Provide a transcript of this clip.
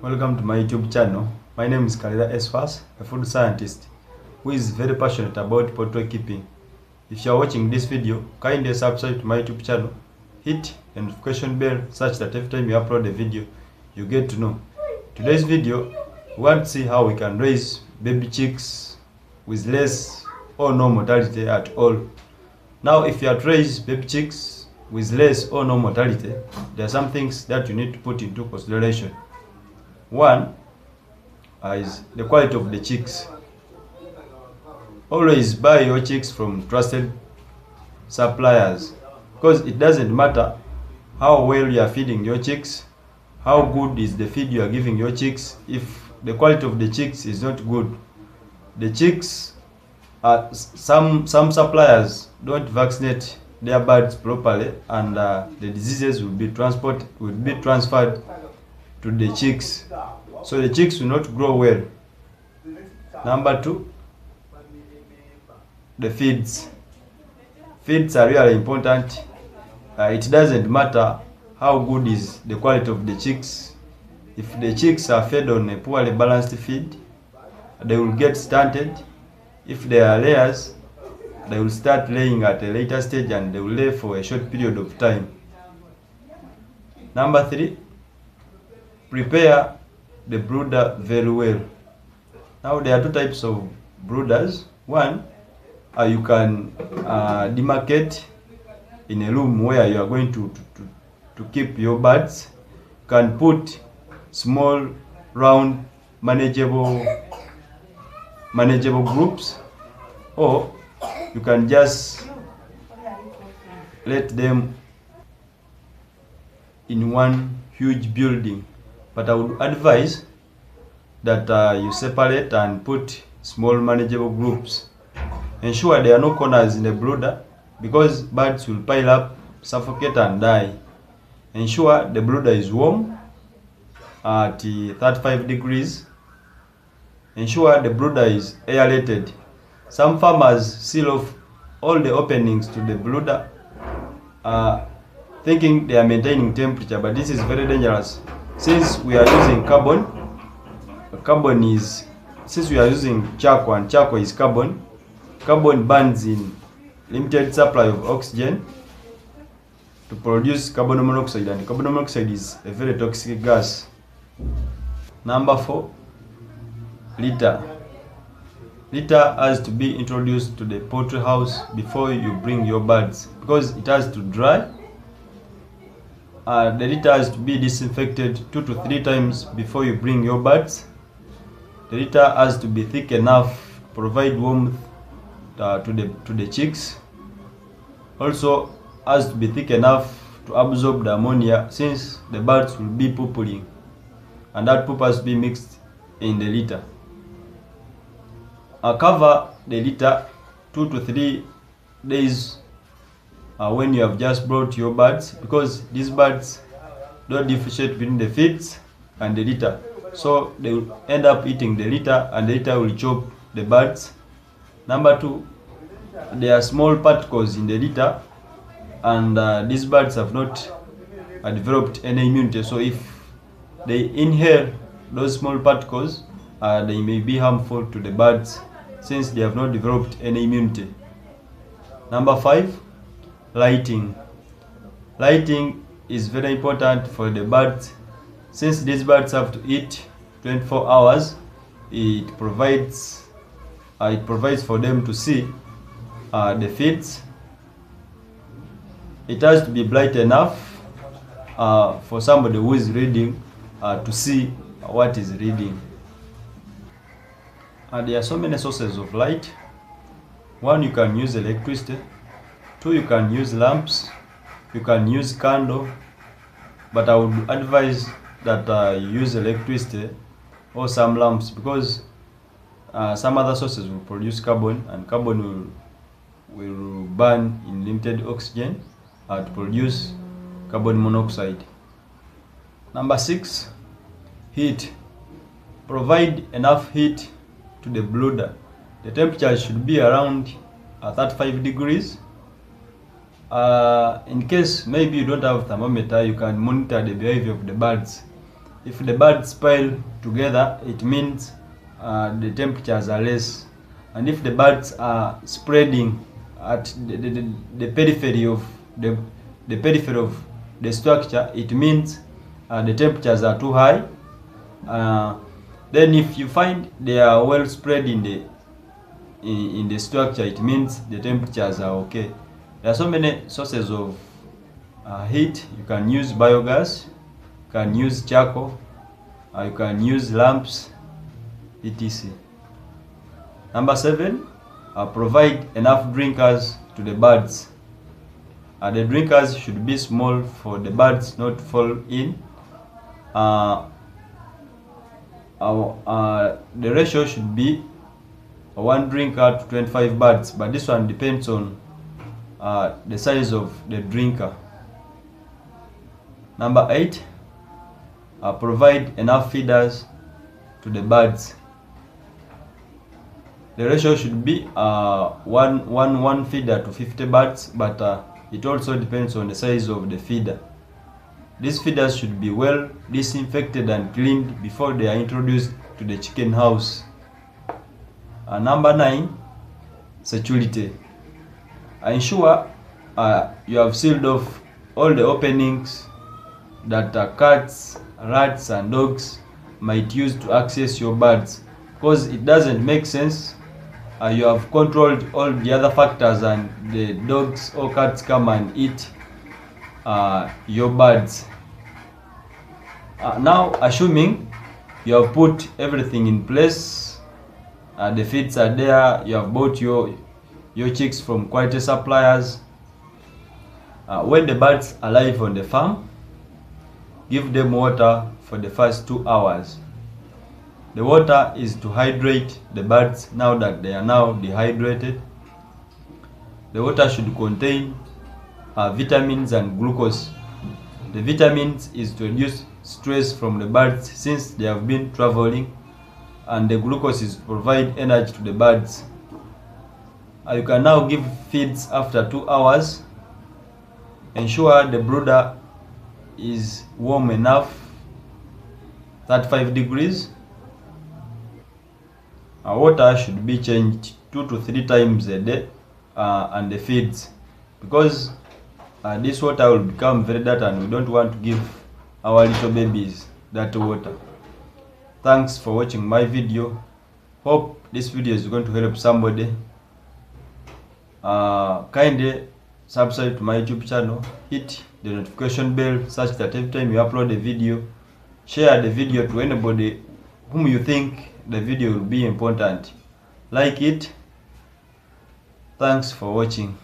Welcome to my YouTube channel. My name is Kalira Esfas, a food scientist who is very passionate about poultry keeping. If you are watching this video, kindly subscribe to my YouTube channel, hit the notification bell such that every time you upload a video, you get to know. Today's video, we want to see how we can raise baby chicks with less or no mortality at all. Now, if you are to raise baby chicks with less or no mortality, there are some things that you need to put into consideration. One is the quality of the chicks. Always buy your chicks from trusted suppliers, because it doesn't matter how well you are feeding your chicks, how good is the feed you are giving your chicks. If the quality of the chicks is not good, the chicks some suppliers don't vaccinate their birds properly, and the diseases will be transferred to the chicks, so the chicks will not grow well. Number two, the feeds. Feeds are really important. It doesn't matter how good is the quality of the chicks. If the chicks are fed on a poorly balanced feed, they will get stunted. If they are layers, they will start laying at a later stage and they will lay for a short period of time. Number three, prepare the brooder very well. Now, there are two types of brooders. One, you can demarcate in a room where you are going to keep your birds. You can put small, round, manageable groups, or you can just let them in one huge building. But I would advise that you separate and put small manageable groups. Ensure there are no corners in the brooder, because birds will pile up, suffocate and die. Ensure the brooder is warm at 35 degrees. Ensure the brooder is aerated. Some farmers seal off all the openings to the brooder, thinking they are maintaining temperature, but this is very dangerous. Since we are using since we are using charcoal, and charcoal is carbon burns in limited supply of oxygen to produce carbon monoxide, and carbon monoxide is a very toxic gas. Number four, litter. Litter has to be introduced to the poultry house before you bring your birds, because it has to dry. The litter has to be disinfected 2 to 3 times before you bring your birds. The litter has to be thick enough to provide warmth to the chicks. Also has to be thick enough to absorb the ammonia, since the birds will be pooping, and that poop has to be mixed in the litter. Cover the litter 2 to 3 days when you have just brought your birds, because these birds don't differentiate between the feeds and the litter, so they will end up eating the litter, and the litter will chop the birds. Number two, there are small particles in the litter, and these birds have not developed any immunity, so if they inhale those small particles, they may be harmful to the birds, since they have not developed any immunity. Number five, lighting. Lighting is very important for the birds, since these birds have to eat 24 hours. It provides for them to see the feeds. It has to be bright enough for somebody who is reading to see what is reading. There are so many sources of light. One, you can use electricity. Two, you can use lamps. You can use candle, but I would advise that you use electricity or some lamps, because some other sources will produce carbon, and carbon will burn in limited oxygen to produce carbon monoxide. Number six, heat. Provide enough heat to the brooder. The temperature should be around 35 degrees. In case maybe you don't have thermometer, you can monitor the behavior of the birds. If the birds pile together, it means the temperatures are less. And if the birds are spreading at the periphery of the periphery of the structure, it means the temperatures are too high. Then if you find they are well spread in the structure, it means the temperatures are okay. There are so many sources of heat. You can use biogas, you can use charcoal, you can use lamps, etc. Number 7, provide enough drinkers to the birds. The drinkers should be small for the birds not to fall in. The ratio should be 1 drinker to 25 birds, but this one depends on the size of the drinker. Number 8, provide enough feeders to the birds. The ratio should be one feeder to 50 birds, but it also depends on the size of the feeder. These feeders should be well disinfected and cleaned before they are introduced to the chicken house. Number 9, security. Ensure you have sealed off all the openings that cats, rats and dogs might use to access your birds, because it doesn't make sense you have controlled all the other factors and the dogs or cats come and eat your birds. Now, assuming you have put everything in place, the feeds are there, you have bought your chicks from quality suppliers. When the birds arrive on the farm, give them water for the first 2 hours. The water is to hydrate the birds now that they are now dehydrated. The water should contain vitamins and glucose. The vitamins is to reduce stress from the birds since they have been traveling, and the glucose is to provide energy to the birds. You can now give feeds after 2 hours. Ensure the brooder is warm enough, 35 degrees. Water should be changed 2 to 3 times a day, and the feeds, because this water will become very dirty and we don't want to give our little babies that water. Thanks for watching my video. Hope this video is going to help somebody. Kindly subscribe to my YouTube channel, hit the notification bell such that every time you upload a video, share the video to anybody whom you think the video will be important. Like it. Thanks for watching.